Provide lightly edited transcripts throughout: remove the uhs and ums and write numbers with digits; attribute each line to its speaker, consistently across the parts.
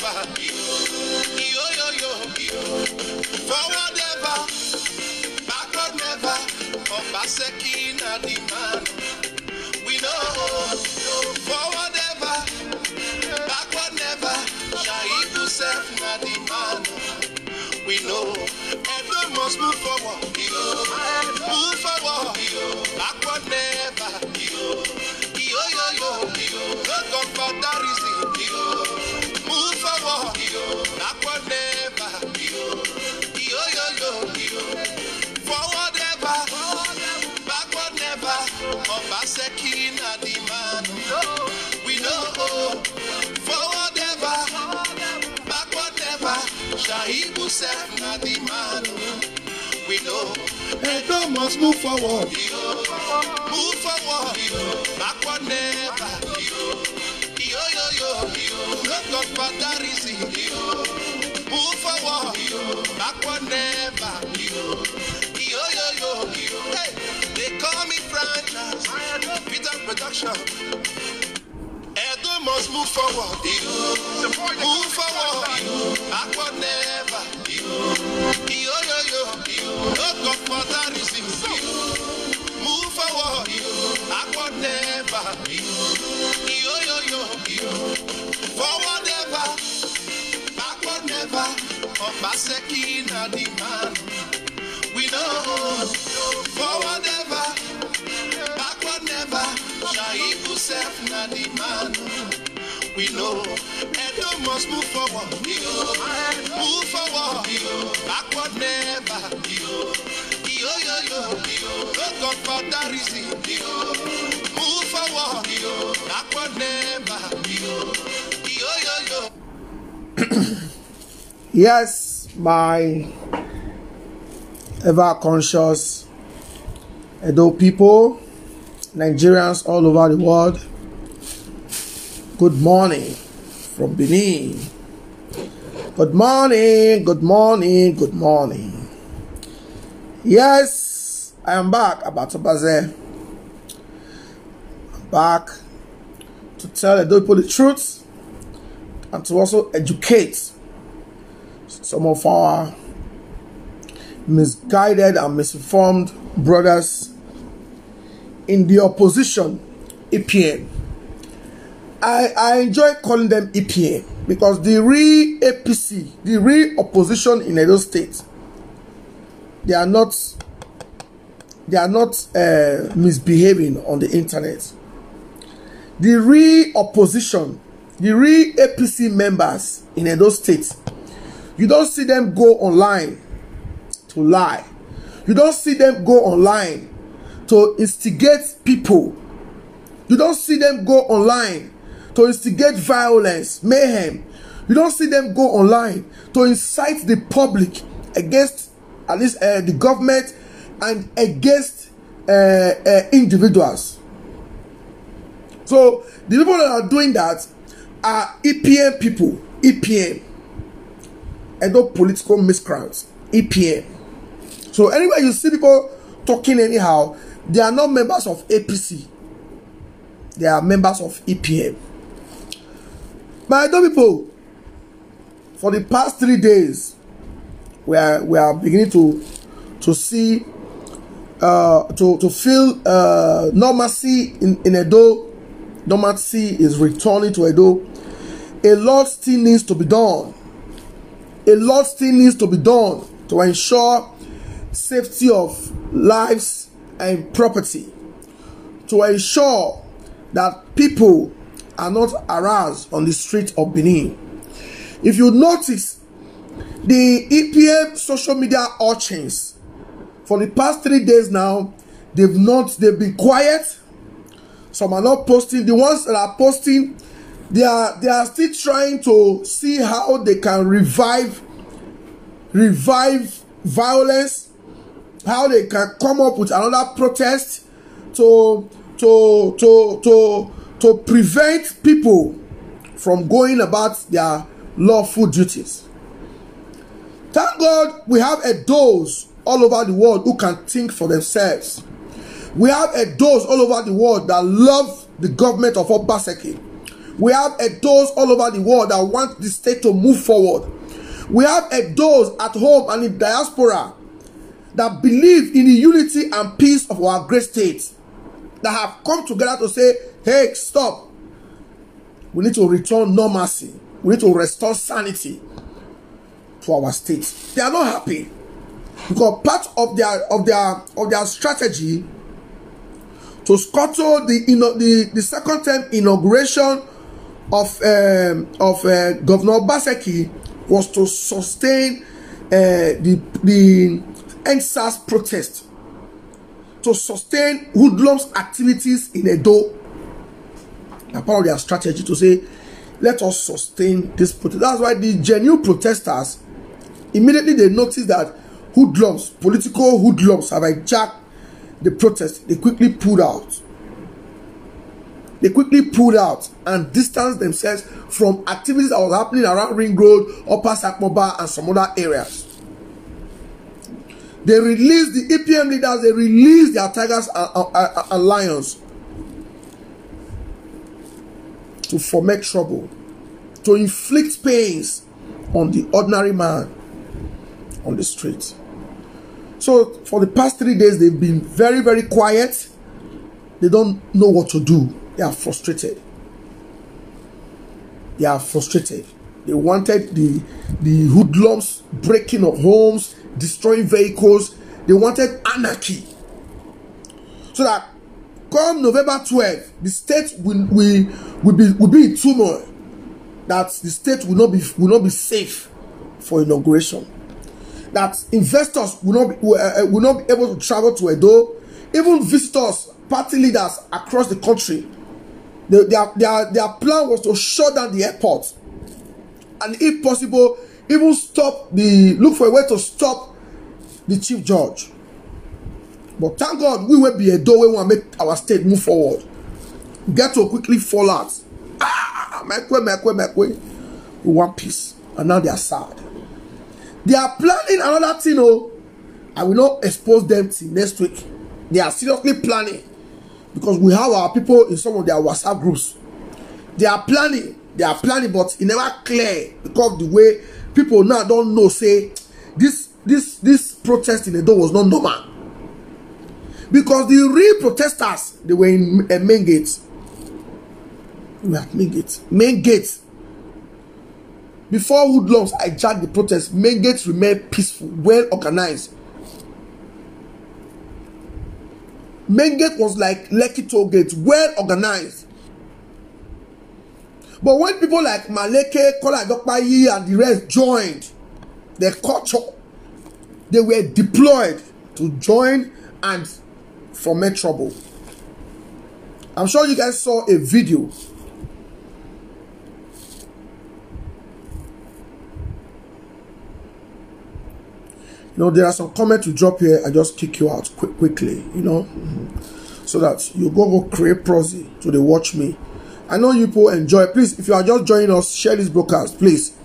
Speaker 1: never. Yo, yo, yo. Forward ever, backward never. Obaseki na the man. We know. Forward ever, backward never. Shaibu self na the man. We know. Edo must move forward. Move forward. Backward never. Yo, yo, yo. No come for that reason. Move forward. Backward never. Yo, yo, yo. Forward ever. Backward never. Obaseki na the man. We know. Forward ever. Backward never. Shaibu self na the man. We know. Edo must move forward. Move forward. Backward never. Yo, yo, yo. No God for that reason. Move forward. Backward never. Yo, yo, yo. Hey, they call me franchise. Peter Production. Edo must move forward. Move forward. Backward never. Yo, yo, yo. No God for that reason. Move forward. Backward never. Yo, yo, yo. Forward ever. Backward never. Obaseki na the man. We know. Forward ever. Backward never. Shaibu self na the man. We know. Edo must move forward. Move forward. Backward never. Yo, yo, yo. No God for that reason. Move forward. Backward never. Yo, yo, yo.
Speaker 2: Yes, my ever conscious Edo people, Nigerians all over the world, good morning from Benin. Good morning, good morning, good morning. Yes, I am back, Abatobaze. I'm back to tell Edo people the truth and to also educate some of our misguided and misinformed brothers in the opposition, EPM. I enjoy calling them EPM because the real APC, the real opposition in Edo State, they are not misbehaving on the internet. The real opposition, the real APC members in Edo State, you don't see them go online to lie. You don't see them go online to instigate people. You don't see them go online to instigate violence, mayhem. You don't see them go online to incite the public against at least the government and against individuals. So the people that are doing that are EPM people, EPM. Edo political miscreants, EPM. So anyway, you see people talking anyhow, they are not members of APC. They are members of EPM. But Edo people, for the past 3 days, we are beginning to see to feel normalcy in Edo. Normalcy is returning to Edo. A lot still needs to be done. A lot still needs to be done to ensure safety of lives and property, to ensure that people are not harassed on the street of Benin. If you notice, the EPM social media urchins for the past 3 days now, they've been quiet. Some are not posting. The ones that are posting, they are still trying to see how they can revive violence, how they can come up with another protest to prevent people from going about their lawful duties. Thank God we have Edos all over the world who can think for themselves. We have Edos all over the world that love the government of Obaseki. We have Edos all over the world that want the state to move forward. We have Edos at home and in diaspora that believe in the unity and peace of our great state, that have come together to say, hey, stop. We need to return normalcy. We need to restore sanity to our state. They are not happy because part of their strategy to scuttle the second term inauguration of Governor Obaseki was to sustain the EndSARS protest, to sustain hoodlums activities in Edo. That's part of their strategy to say, let us sustain this protest. That's why the genuine protesters, immediately they noticed that hoodlums, political hoodlums, have hijacked the protest. They quickly pulled out. They quickly pulled out and distanced themselves from activities that was happening around Ring Road, Upper Sakmoba, and some other areas. They released the EPM leaders, they released their tigers and lions to foment trouble, to inflict pains on the ordinary man on the street. So for the past 3 days, they've been very, very quiet. They don't know what to do. They are frustrated. They are frustrated. They wanted the hoodlums breaking of homes, destroying vehicles. They wanted anarchy. So that come November 12th, the state will be in turmoil. That the state will not be safe for inauguration. That investors will not be able to travel to Edo. Even visitors, party leaders across the country, their plan was to shut down the airport, and if possible, even look for a way to stop the chief judge. But thank God, we will be Edo. We want to make our state move forward. Get to quickly fall out. We want peace, and now they are sad. They are planning another thing. Oh, I will not expose them till next week. They are seriously planning, because we have our people in some of their WhatsApp groups. They are planning, but it never clear, because the way people now don't know, say this protest in Edo was not normal. Because the real protesters, they were in Main Gate. We were at Main Gate. Main Gate. Before hoodlums hijacked the protest, Main Gate remained peaceful, well organized. Main Gate was like Lekki Toll Gate, well organized. But when people like Maleke, Kola Dokpayi, and the rest joined the culture, they were deployed to join and foment trouble. I'm sure you guys saw a video. You know, there are some comments to drop here. I just kick you out quickly, you know, so that you go create prosy so they watch me. I know you people enjoy. Please, if you are just joining us, share this broadcast, please.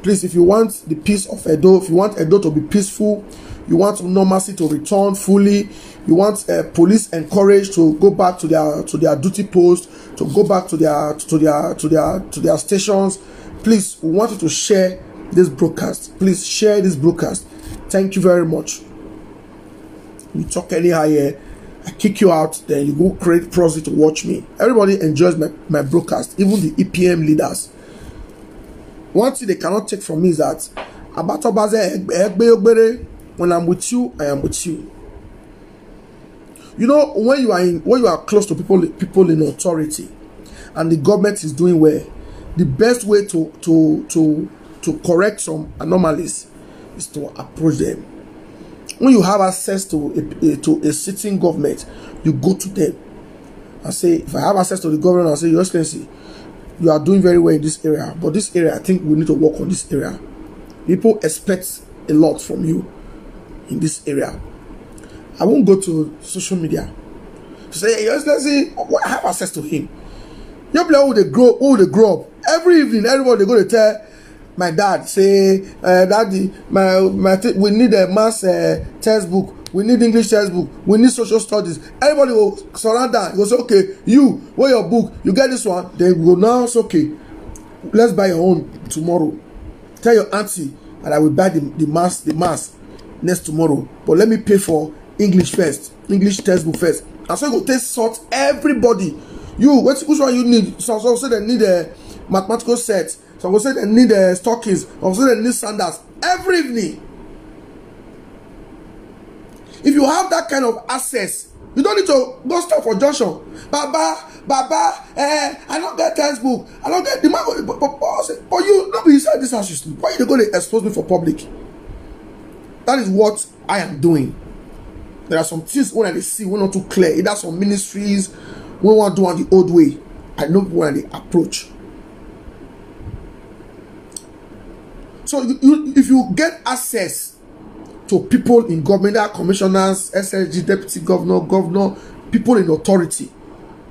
Speaker 2: Please, if you want the peace of Edo, if you want Edo to be peaceful, you want normalcy to return fully, you want police encouraged to go back to their duty post, to go back to their stations, please, we want you to share this broadcast. Please share this broadcast. Thank you very much. You talk anyhow here, I kick you out, then you go create prosy to watch me. Everybody enjoys my broadcast, even the EPM leaders. One thing they cannot take from me is that when I'm with you, I am with you. You know, when you are close to people in authority, and the government is doing well, the best way to correct some anomalies is to approach them. When you have access to a sitting government, you go to them and say, if I have access to the government, I'll say, Your Excellency, you are doing very well in this area, but this area, I think we need to work on this area. People expect a lot from you in this area. I won't go to social media to say, Your Excellency, I have access to him. You play who they grow up. Every evening, everybody they go to tell my dad, say, Daddy, we need a mass textbook we need English textbook, we need social studies. Everybody will surround that. Go say, okay, you, where your book, you get this one. Then we go now. It's okay. Let's buy your own tomorrow. Tell your auntie and I will buy the mass next tomorrow. But let me pay for English first, English textbook first. And so you go take sort everybody. You, which one you need? Some say they need a mathematical set. Some say they need stockings. Some say they need sandals. Every evening. If you have that kind of access, you don't need to go stop for junction. Baba, I don't get textbook. I don't get the man. But you, nobody said this as you sleep. Why are you going to expose me for public? That is what I am doing. There are some things when I see we're not too clear. Either some ministries we want to do on the old way. I know when they approach. So if you get access to people in government, there are commissioners, SSG, deputy governor, people in authority,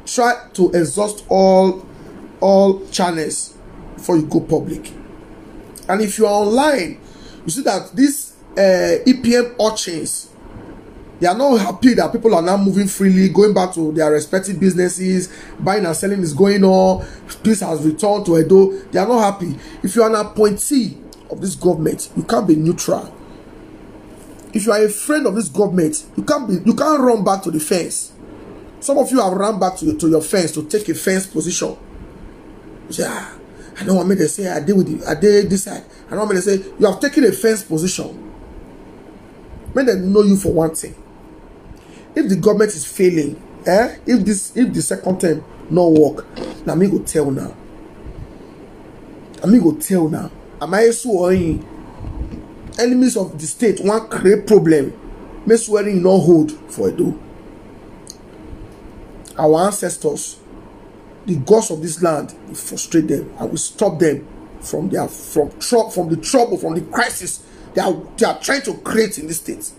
Speaker 2: try to exhaust all channels before you go public. And if you are online, you see that these EPM urchins, they are not happy that people are now moving freely, going back to their respective businesses, buying and selling is going on, peace has returned to Edo. They are not happy. If you are an appointee of this government, you can't be neutral. If you are a friend of this government, you can't run back to the fence. Some of you have run back to your fence to take a fence position. You say, I don't want me to say I did this side. I don't want me to say you have taken a fence position. May they know you for one thing. If the government is failing, if the second term no work, now me go tell now. Am I swearing? Enemies of the state want create problem. Me swearing no hold for Edo. Our ancestors, the gods of this land, will frustrate them and will stop them from the trouble, from the crisis they are trying to create in this state.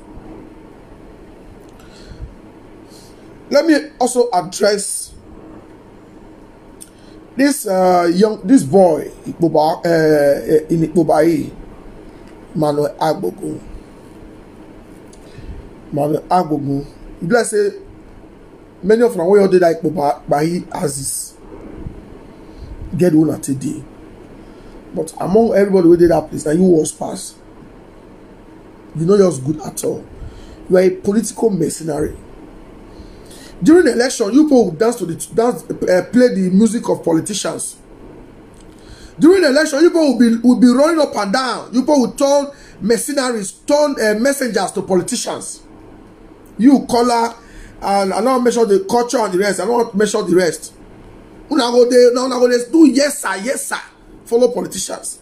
Speaker 2: Let me also address this boy in Ikpobai, Manuel Agbogun. Let's say many of them where they like Ikpobai as this get one at a day. But among everybody who did that place, that you was pass. You know you're good at all. You are a political mercenary. During the election, you people will play the music of politicians. During the election, you people will be running up and down. You people will turn mercenaries, turn messengers to politicians. You color, and I don't measure the culture and the rest. I don't measure the rest. Una go do yes sir. Follow politicians.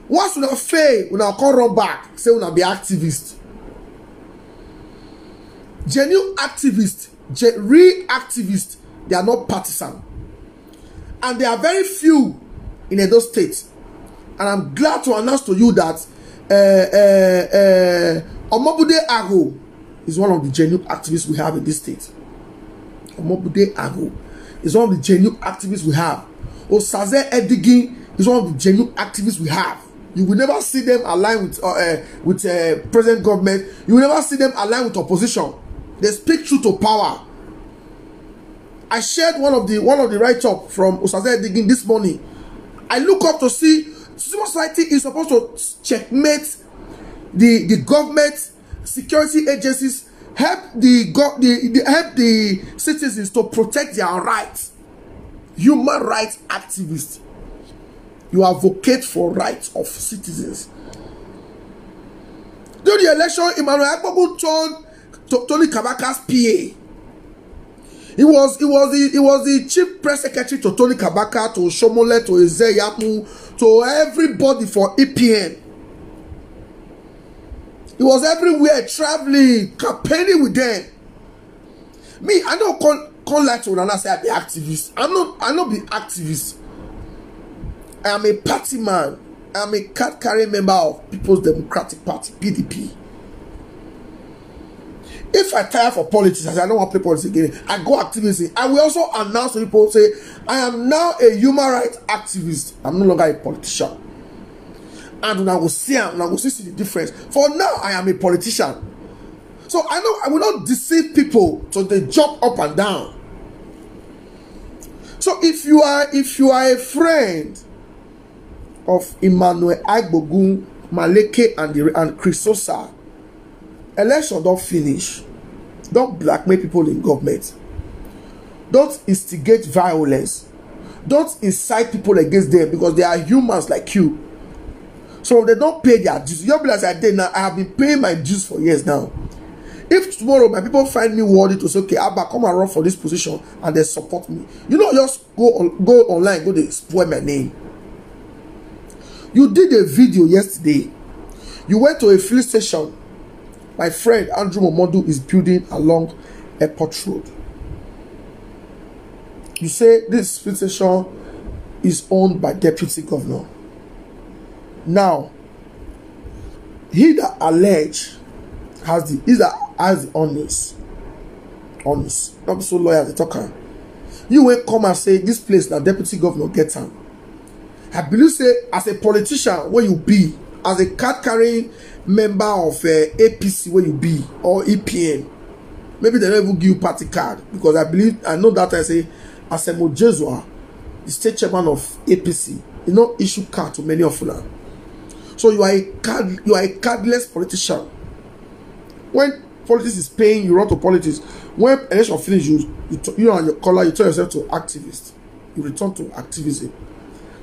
Speaker 2: Once we fail, we now come run back. Say we now be activists. Genuine activists, real activists, they are not partisan. And there are very few in Edo State. And I'm glad to announce to you that Omobude Ago is one of the genuine activists we have in this state. Omobude Ago is one of the genuine activists we have. Osaze Edigin is one of the genuine activists we have. You will never see them align with present government. You will never see them align with opposition. They speak truth to power. I shared one of the write-up from Osaze Edigin this morning. I look up to see civil society is supposed to checkmate the government, security agencies, help the citizens to protect their rights. Human rights activists. You advocate for rights of citizens. During the election, Emmanuel Agbogun turned Tony Kabaka's PA. He was the chief press secretary to Tony Kabaka, to Shomole, to Ezeyapu, to everybody for EPN. He was everywhere, traveling, campaigning with them. Me, I don't can't like to say I be activist. I not be activist. I am a party man. I am a card-carrying member of People's Democratic Party, PDP. If I tire for politics, I say I don't want to play politics again, I go activism. I will also announce to people, say, I am now a human rights activist. I'm no longer a politician. And when I will see the difference. For now, I am a politician. So I know I will not deceive people so they jump up and down. So if you are a friend of Emmanuel Agbogun, Maleke and Chrisosa, election don't finish. Don't blackmail people in government. Don't instigate violence. Don't incite people against them because they are humans like you. So they don't pay their dues. You'll be like I did now. I have been paying my dues for years now. If tomorrow my people find me worthy to say, okay, Abba, come and run for this position, and they support me, you know, just go online, go to spoil my name. You did a video yesterday. You went to a filling station. My friend Andrew Momodu is building along Airport Road. You say this filling station is owned by deputy governor. Now, he that allege has the honest, not be so lawyer the talker. You will come and say this place now deputy governor gets him. I believe say as a politician where you be, as a card carrying member of APC where you be or EPM, maybe they don't even give you party card because I know that I say Asemo Jesua, the state chairman of APC, you know issue card to many of them. So you are a cardless politician. When politics is paying, you run to politics. When election finish, you and your color, you turn yourself to activist. You return to activism.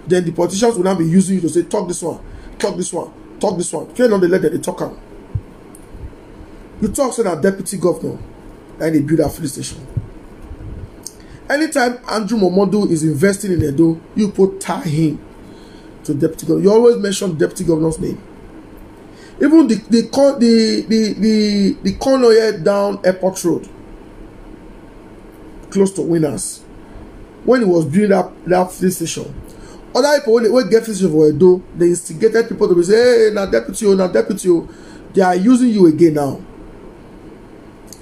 Speaker 2: Then the politicians will now be using you to say, talk this one, talk this one, talk this one. Can't they let them talk out. You talk to that deputy governor, and they build a filling station. Anytime Andrew Momodu is investing in Edo, you tie him to deputy governor. You always mention deputy governor's name. Even the Konoye down Airport Road, close to Winners, when he was building that filling station, other people when get filling station for Edo, they instigated people to be say, hey, now deputy, they are using you again now.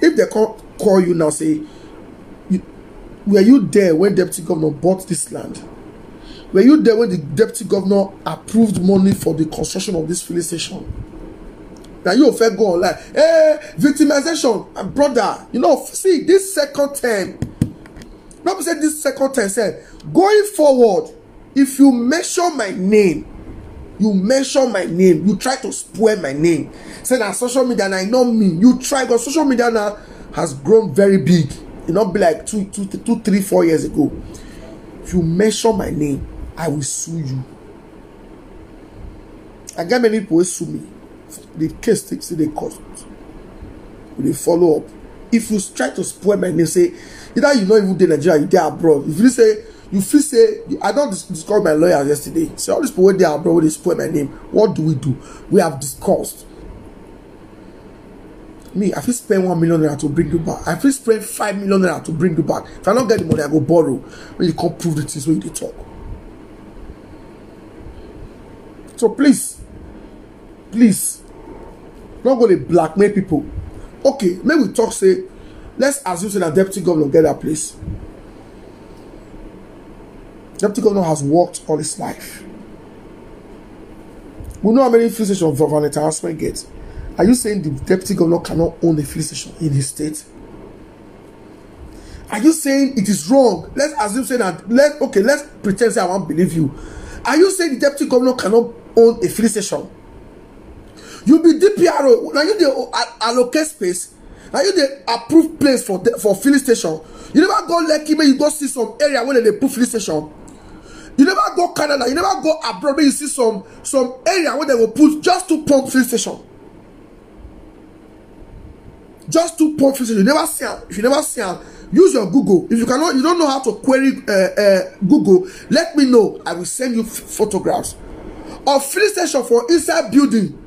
Speaker 2: If they call you now, say, were you there when deputy governor bought this land? Were you there when the deputy governor approved money for the construction of this filling station? Now you fair go online. Hey, victimization, and brother, you know, see this second term. Not say this second term said going forward, if you mention my name, you try to spoil my name. Say that social media now not me. You try because social media now has grown very big. It not be like 2, 3, 4 years ago. If you mention my name, I will sue you. I get many people who sue me. The case takes the cost. They follow up. If you try to spoil my name, say either you not even in Nigeria, you there abroad. If you feel say I don't discuss my lawyer yesterday. Say all these people there abroad, they spoil my name. What do? We have discussed. Me, I feel spend 1 million naira to bring you back. I feel spend 5 million naira to bring you back. If I don't get the money, I go borrow. When you can't prove the things when you talk. So please, not going to blackmail people. Okay, maybe we talk, say, let's assume that deputy governor get that place. Deputy governor has worked all his life. We know how many filling stations Vanessa Asman gets. Are you saying the deputy governor cannot own a filling station in his state? Are you saying it is wrong? Let's assume say that let's pretend say I won't believe you. Are you saying the deputy governor cannot own a filling station? You be DPRO. Now you dey allocate space. Now you dey approve place for filling station. You never go Lekki, you go see some area where they put filling station. You never go Canada. You never go abroad where you see some area where they will put just 2 pump filling station. Just 2 pump filling station. You never see them. If you never see them, use your Google. If you don't know how to query Google, let me know. I will send you photographs of filling station for inside building.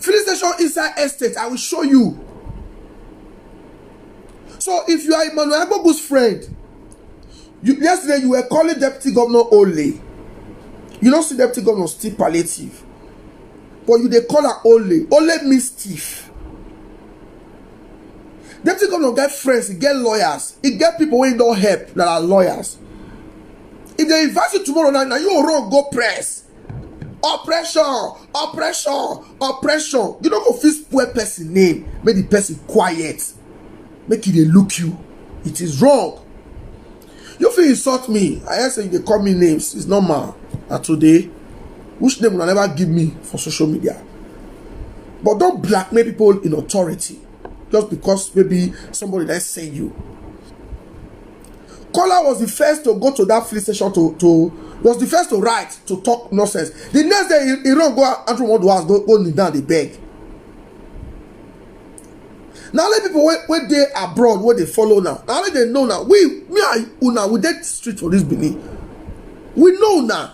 Speaker 2: Filling station inside estate, I will show you. So if you are Emmanuel Agbogun's friend, yesterday you were calling deputy governor Ole. You don't see deputy governor still palliative, but you they call her Ole. Ole means thief. Deputy governor get friends, he get lawyers, he get people who don't help that are lawyers. If they invite you tomorrow now you will run go press. oppression, oppression, oppression. You don't go fit spoil person name, make the person quiet, make it dey look you. It is wrong. You fit insult me, I hear say you dey call me names, it's normal. And today, which name will never give me for social media? But don't blackmail people in authority just because maybe somebody that's saying you. Kola was the first to go to that police station was the first to write, to talk nonsense. The next day, he don't go out, Andrew Moduas go kneel down, they beg. Now let people when they abroad, what they follow now. Now let they know now. Me and Una, we dead street for this Benin. We know now.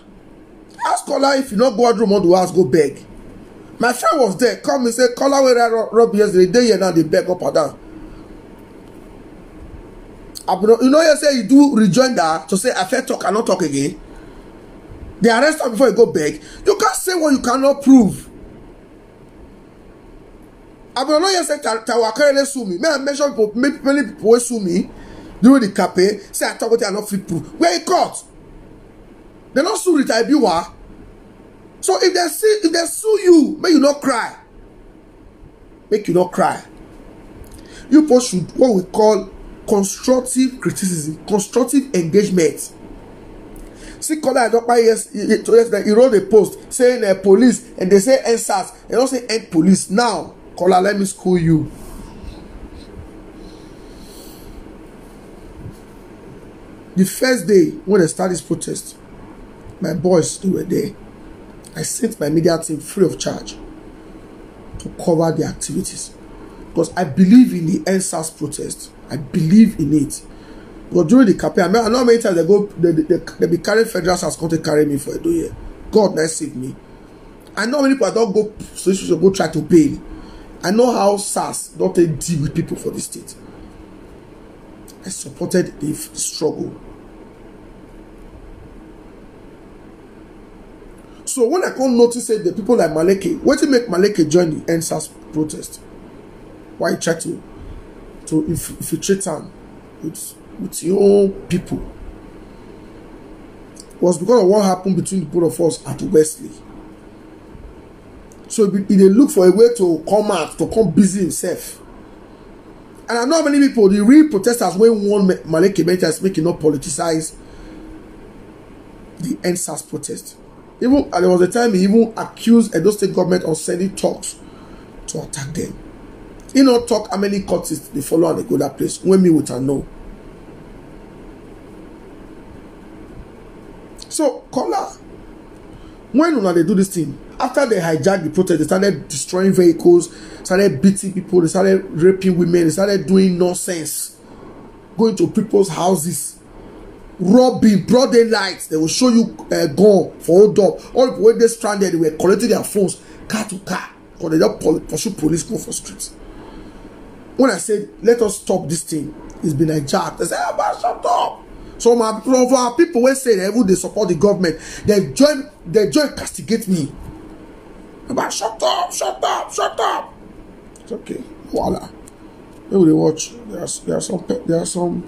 Speaker 2: Ask Kola if you not go Andrew Moduas, go beg. My friend was there, come and say, Kola where Rob yesterday, they here now, they beg up and down. You know, you say you do rejoin that to say, I fair talk, I not talk again. They arrest her before you go beg. You can't say what you cannot prove. I don't know, you say, Tawakere sue me. May I mention people, many people will sue me during the campaign, say, I talk what I not fit prove. Where in court? They not sue the Ibiwa. So if they sue you, make you not cry. Make you not cry. You post should what we call constructive criticism, constructive engagement. See, Kola I don't buy yesterday. He wrote a post saying police, and they say NSAS. They don't say end police. Now, Kola, let me school you. The first day when they started this protest, my boys, they were there. I sent my media team free of charge to cover the activities because I believe in the NSAS protest. I believe in it. But during the campaign, I know how many times they be carrying federal SARS come to carry me for a year. God, now save me. I know many people don't go so should go try to bail. I know how SARS don't deal with people for the state. I supported the struggle. So when I come notice the people like Maleke, what to make Maleke join the NSAS protest? Why you try to infiltrate them with your own people? It was because of what happened between the both of us at Wesley. So he dey look for a way to come out, to come busy himself. And I know many people, the real protesters, when one Maleke mentors make not politicize the NSAS protest. Even there was a time he even accused Edo State government of sending talks to attack them. He not talk how many cultists they follow and they go that place. When me would know. So Kola, when they do this thing, after they hijacked the protest, they started destroying vehicles, started beating people, they started raping women, they started doing nonsense, going to people's houses, robbing, broad daylight. They will show you gun for hold up. All the people when they stranded, they were collecting their phones car to car because they don't pursue police go for streets. When I said let us stop this thing, it's been hijacked. They say, "Ah, shut up." So of our people when say they support the government, they join castigate me. About shut up, shut up, shut up. It's okay. Voila. Maybe they watch. There are some.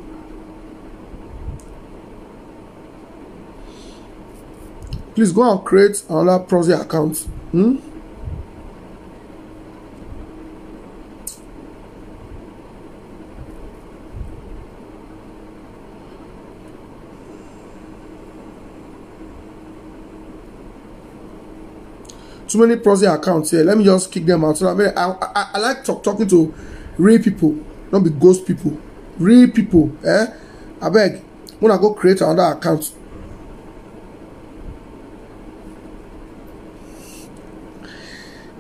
Speaker 2: Please go and create another Proxy account. Too many Proxy accounts here. Let me just kick them out. So I like talking to real people, not be ghost people. Real people. I beg. When I go create another account.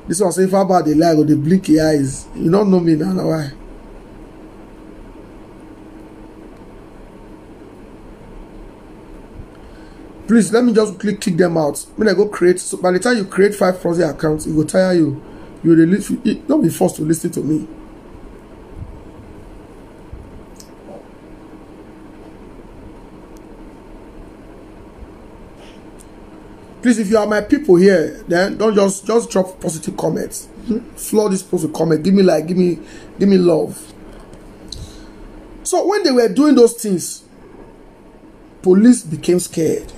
Speaker 2: This one say if about the lie or the blinky eyes. You don't know me now. Why? Please let me just quickly kick them out. When I go create, so by the time you create 5 Proxy accounts, it will tire you. You will not be forced to listen to me. Please, if you are my people here, then don't just drop positive comments. Floor this post with comment. Give me like, give me love. So when they were doing those things, police became scared.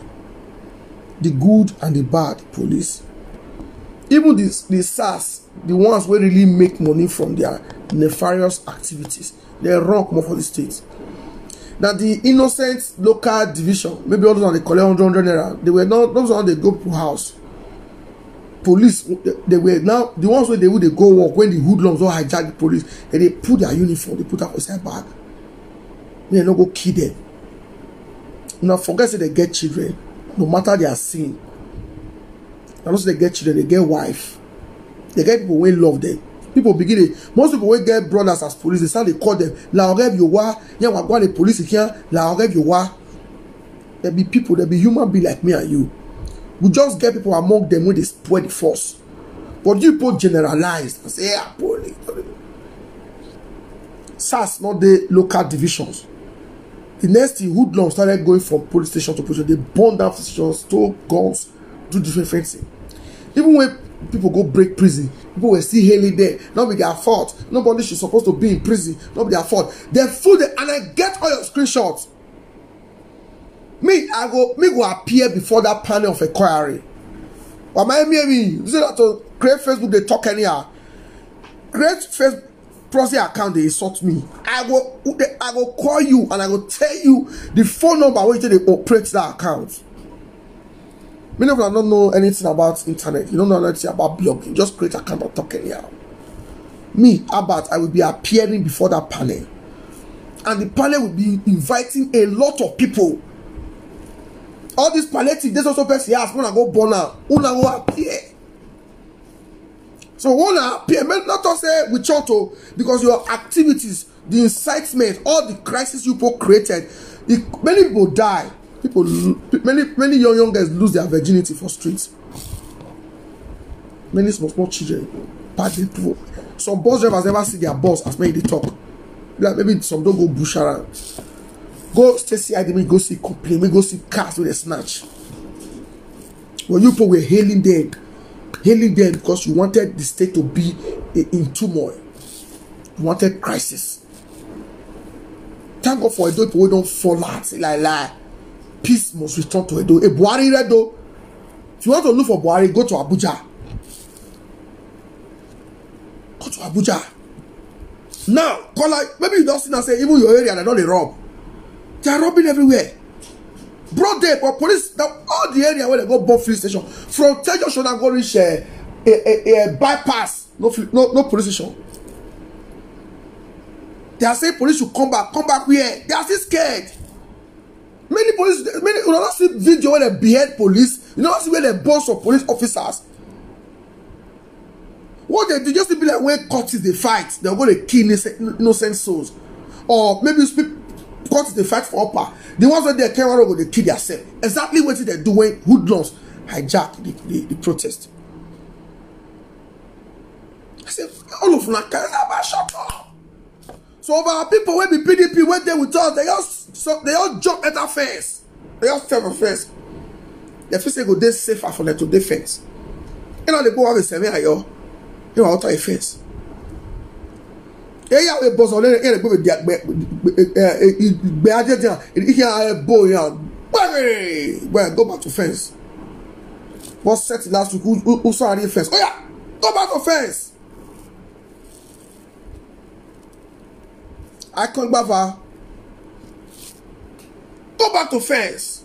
Speaker 2: The good and the bad police even the SARS, the ones who really make money from their nefarious activities, they run more for the state. Now the innocent local division, maybe all those on they collect 100 naira, they were not those on they go to house. Police, they were now the ones where they would go walk when the hoodlums or hijack the police, and they put their uniform, they put up a side bag. They not go kill them. Now forget that they get children, no matter their sin. And also they get children, they get wife, they get people who love them. People begin most people will get brothers as police, they start they call them la orev yowa, yeah, we the police here, la orev yowa. There be people, there be human beings like me and you. We just get people among them when they spoil the force. But you people generalize and say, yeah, police. SARS, not the local divisions. The next thing, hoodlums started going from police station to police station. They burn down stations, stole guns, do different things. Even when people go break prison, people were still hailing there. Not be their fault. Nobody should supposed to be in prison. Not be their fault. They fool them, and I get all your screenshots. Me go appear before that panel of inquiry. But me, you say that to create Facebook, they talk anyhow. Create Facebook proxy account, they insult me. I go call you and I go tell you the phone number where they operate that account. Many of you don't know anything about internet. You don't know anything about blogging. Just create an account and talk anyhow. Me, Albert, I will be appearing before that panel. And the panel will be inviting a lot of people. All these palliative, there's also person ask, when I go born out, when I go appear. So when I appear, not to say with Choto, because your activities, the incitement, all the crisis you people created, many people die. Many young girls lose their virginity for streets. Many small children, bad people. Some bus drivers never see their boss as many they talk. Like maybe some don't go bush around. Go stay CID, we go see complain, we go see cars with a snatch. Well, you people were hailing them because you wanted the state to be in turmoil. You wanted crisis. Thank God for Edo people who don't fall out. Like, peace must return to Edo. Buhari Edo. If you want to look for Buhari, go to Abuja. Go to Abuja. Now, call like maybe you don't see and say, even your area, they don't they rob. They are robbing everywhere. Broad day, but police, all the area where they go bomb police station, from Tejo should go reach a bypass, no police station. They are saying police should come back where? They are still scared. Many police, you don't see video where they behead police, you don't see where they boss of police officers. What they do just to be like when courts they fight, they're going to kill innocent souls. Or maybe courts they fight for upper. The ones where they came out go they kill themselves. Exactly what they do when hoodlums hijack the protest. I said, all of them are shut up. So our people when the PDP went there with us, they all jump at our face. They all step on face. They feel say go they safer for them to defense. You know they go have a semi ayo. You are out of face. Yeah, we boss on there. Go with the go back to fence. What's set last week? Who saw the fence? Oh yeah, go back to fence. I can't bother. Go back to fence.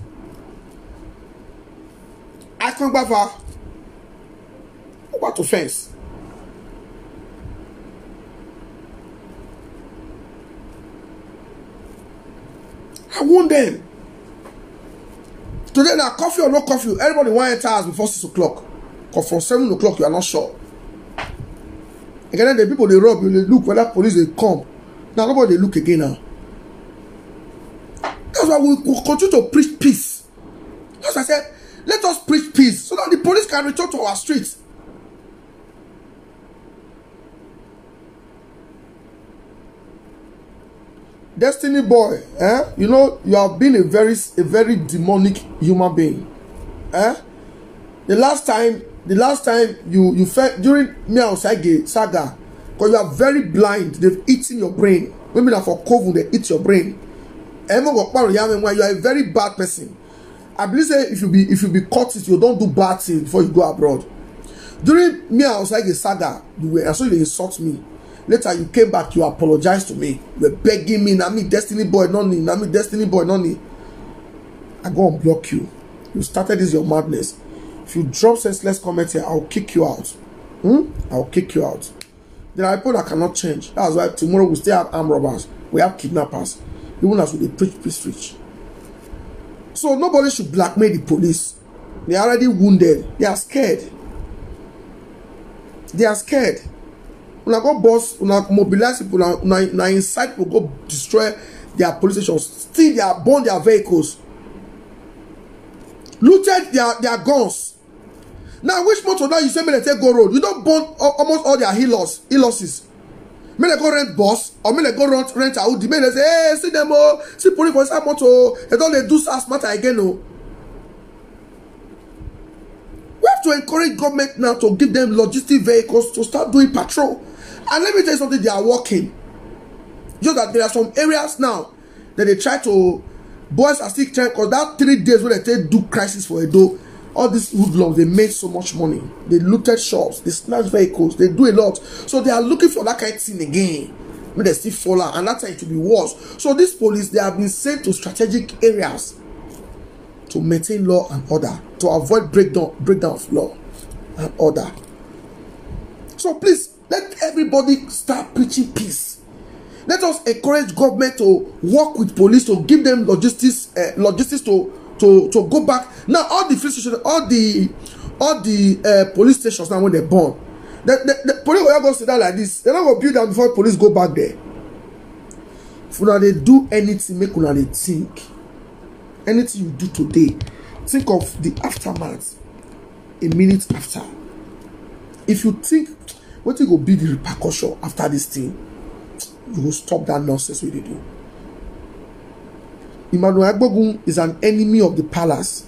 Speaker 2: I can't bother. Go back to fence. I want them. Today now, coffee or no coffee, everybody want enter house before 6 o'clock. Because from 7 o'clock, you are not sure. Again, the people they rob you, they look whether police they come. Now nobody they look again now. That's why we continue to preach peace. As I said, let us preach peace so that the police can return to our streets. Destiny boy, you know you have been a very demonic human being. The last time you felt during me outside saga, because you are very blind, they've eaten your brain. Maybe now for COVID they eat your brain. You are a very bad person. I believe say if you be caught, you don't do bad things before you go abroad. During me, I was like a saga. You were, so they insult me. Later, you came back, you apologized to me. You were begging me, na me Destiny Boy, noni, na me Destiny Boy, noni. I go and block you. You started this your madness. If you drop senseless comments here, I'll kick you out. I'll kick you out. There are people that cannot change. That's why tomorrow we still have armed robbers. We have kidnappers. Even as we preach peace. So nobody should blackmail the police. They are already wounded. They are scared. They are scared. Una go boss, una mobilize people, una incite people go destroy their police stations, steal their, burn their vehicles, looted their guns. Now, which motor now you say me they take go road? You don't burn almost all their losses. May they go rent bus or may they go rent a Audi. May they say, hey, see them oh, see police for some motor. They don't they do SARS matter again oh. We have to encourage government now to give them logistic vehicles to start doing patrol. And let me tell you something, they are working. Just that there are some areas now that they try to, boys are still trying, because that 3 days when they do crisis for Edo, all these hoodlums, they made so much money. They looted shops, they snatched vehicles, they do a lot. So they are looking for that kind of thing again. When they still fall out, and that time it will be worse. So this police, they have been sent to strategic areas to maintain law and order, to avoid breakdown of law and order. So please, let everybody start preaching peace. Let us encourage government to work with police to give them logistics to go back. Now all the police stations, all the police stations now when they're born, the police will go sit down like this. They're not going to build them before police go back there. If una they do anything, make una they think. Anything you do today, think of the aftermath a minute after. If you think what will be the repercussion after this thing, you will stop that nonsense what they do. Emmanuel Agbogun is an enemy of the palace.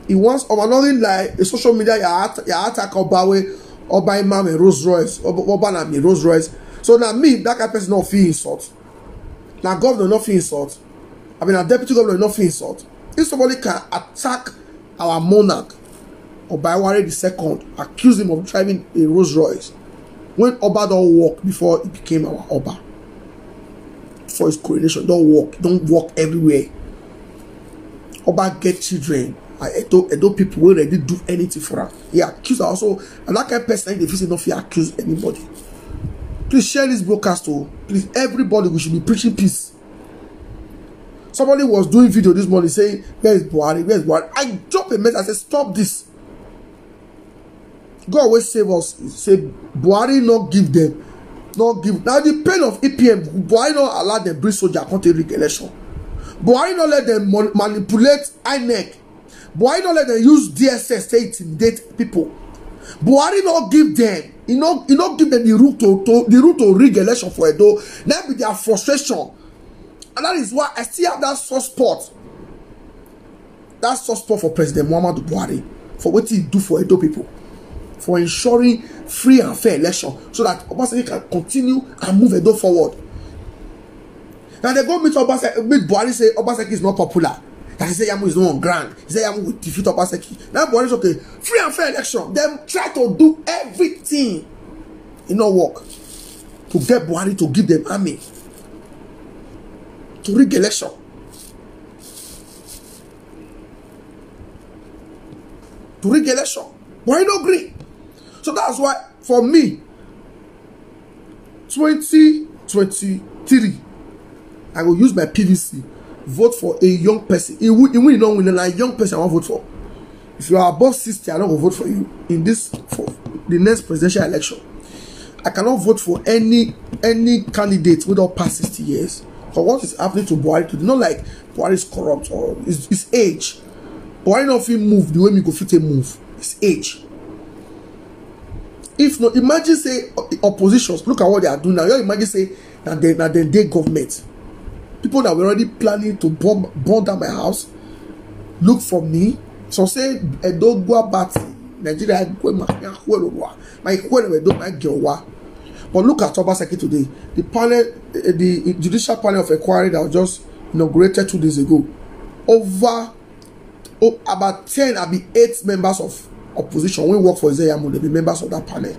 Speaker 2: He wants overloading like a social media, you attack Obawe, Oba Imam and Rolls Royce, Oba Nami Rolls Royce. So now me, that kind of person not feel insult. Now governor not feel insult. I mean, a deputy governor not feel insult. If somebody can attack our monarch, Oba Iware II, accuse him of driving a Rolls Royce, when Oba don't walk before he became our Oba, for his coronation, don't walk everywhere. Oba get children. Edo people will already do anything for her. He accused her also, and that kind of person, if he's not accuse anybody. Please share this broadcast to please everybody. We should be preaching peace. Somebody was doing video this morning saying, where is Buhari? Where is Buhari? I dropped a message. I said, stop this. God always save us. Say Buhari not give them, not give. Now the pain of EPM, Buhari not allow them bring soldier counter rig election. Buhari not let them manipulate INEC. Buhari not let them use DSS to intimidate people. Buhari not give them. He not give them the route to rig election for Edo. That be their frustration, and that is why I still have that soft spot. That soft spot for President Muhammadu Buhari for what he do for Edo people, for ensuring free and fair election, so that Obaseki can continue and move Edo forward. Now they go meet Buhari, say Obaseki is not popular. That he say Yamu is not on ground. He say Yamu will defeat Obaseki. Now Buhari is okay. Free and fair election. Them try to do everything. It not work. To get Buhari to give them army. To rig election. To rig election. Buhari don't agree. So that's why for me, 2023, I will use my PVC. Vote for a young person. He will not win. A young person I want to vote for. If you are above 60, I don't go vote for you in this for the next presidential election. I cannot vote for any candidate without past 60 years. Because what is happening to Buhari today? Not like Buhari is corrupt or his age. Buhari not feel move the way me go fit a move. His age. If not, imagine say oppositions. Look at what they are doing now. You imagine say that they government. People that were already planning to burn down my house, look for me. So say Edo Guabati, Nigeria, but look at Obaseki today. The panel, the judicial panel of inquiry that was just inaugurated 2 days ago, over about 10, 8 members of opposition wey work for Ezeyamu, they be members of that panel.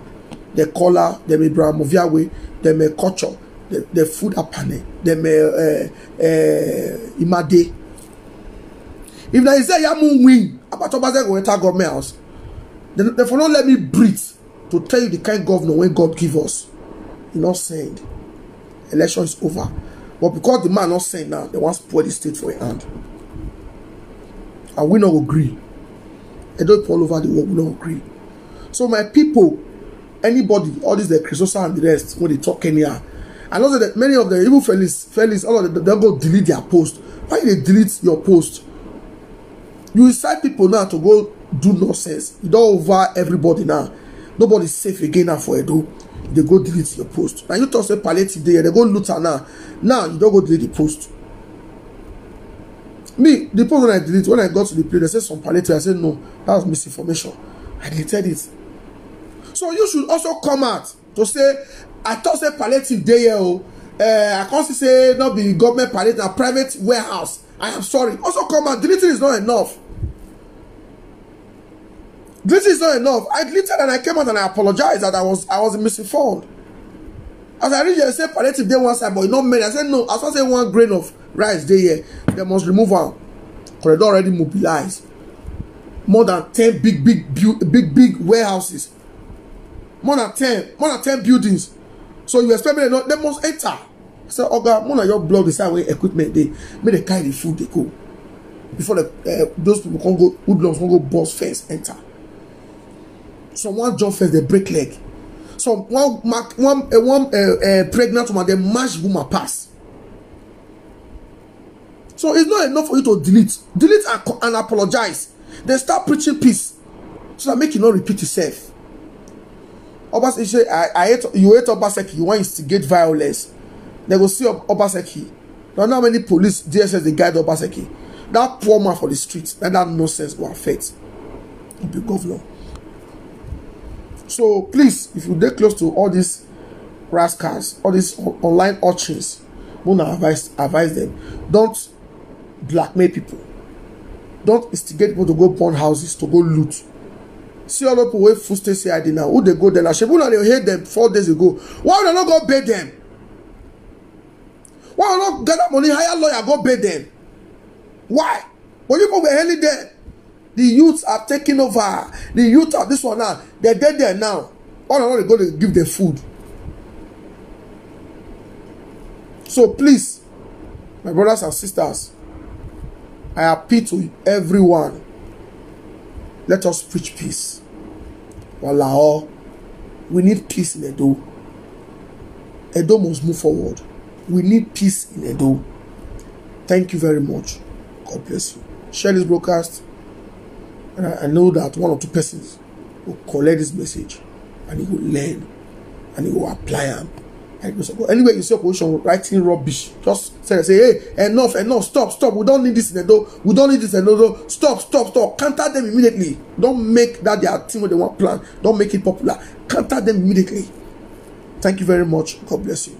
Speaker 2: The Kola, them Abraham Moviawe, them Culture, the food panel, them Imade. If there is Ezeyamu win, about Obase go enter government house, then they for not let me breathe to tell you the kind of governor when God give us. He not saying election is over, but because the man not saying now, they want to spoil the state for a hand, and we not agree. They don't all over the world, we not agree. So my people, anybody, all these the Christosa and the rest, when they talk Kenya, and also that many of the even fellas, all of them, they'll go delete their post. Why they delete your post? You incite people now to go do nonsense. You don't over everybody now. Nobody's safe again now for Edo. They go delete your post. Now you talk say palliative day, they go loot her now. Now you don't go delete the post. Me, the post when I delete, when I got to the place, they said some palliative. I said no, that was misinformation. I deleted it. So you should also come out to say, I thought say palliative day here. I can't say not be government palliative, a private warehouse. I am sorry. Also come out. Deleting is not enough. Deleting is not enough. I deleted and I came out and I apologized that I was misinformed. As I read here, I said palliative day one side, but you know many. I said no. As I say 1 grain of rice day here, they must remove them. Because they already mobilized more than 10 big warehouses. More than 10 buildings. So you expect me they must enter. I said, Oga, one of your blog decide where equipment they make the carry the food they go. Before those people can go, hoodlums can go boss first, enter. Someone jump first, they break leg. So one pregnant woman, they mash woman pass. So it's not enough for you to delete. Delete and apologize. Then start preaching peace. So that make it not repeat itself. Obaseki, you hate Obaseki, you want to instigate violence. They will see Obaseki. Now how many police, DSS, they guide Obaseki. That poor man for the streets, that nonsense will affect the governor. So please, if you get close to all these rascals, all these online urchins, I'm gonna advise them. Don't blackmail people. Don't instigate people to go burn houses, to go loot. See all the people where food stay CID now. Who they go there? Shebuna they hate them 4 days ago. Why would they not go pay them? Why would not get that money? Hire lawyer go pay them? Why? When people were hailing there, the youths are taking over. The youth are this one now. They're dead there now. All I know they go to give them food. So please, my brothers and sisters, I appeal to everyone. Let us preach peace. Walao, we need peace in Edo. Edo must move forward. We need peace in Edo. Thank you very much. God bless you. Share this broadcast. And I know that 1 or 2 persons will collect this message and he will learn and he will apply them. Anyway, you see opposition writing rubbish, just say, hey, enough, stop, we don't need this in Edo, we don't need this in Edo, stop, counter them immediately. Don't make that their thing what they want plan, don't make it popular, counter them immediately. Thank you very much. God bless you.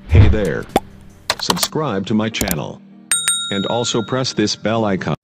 Speaker 3: Hey there, subscribe to my channel and also press this bell icon.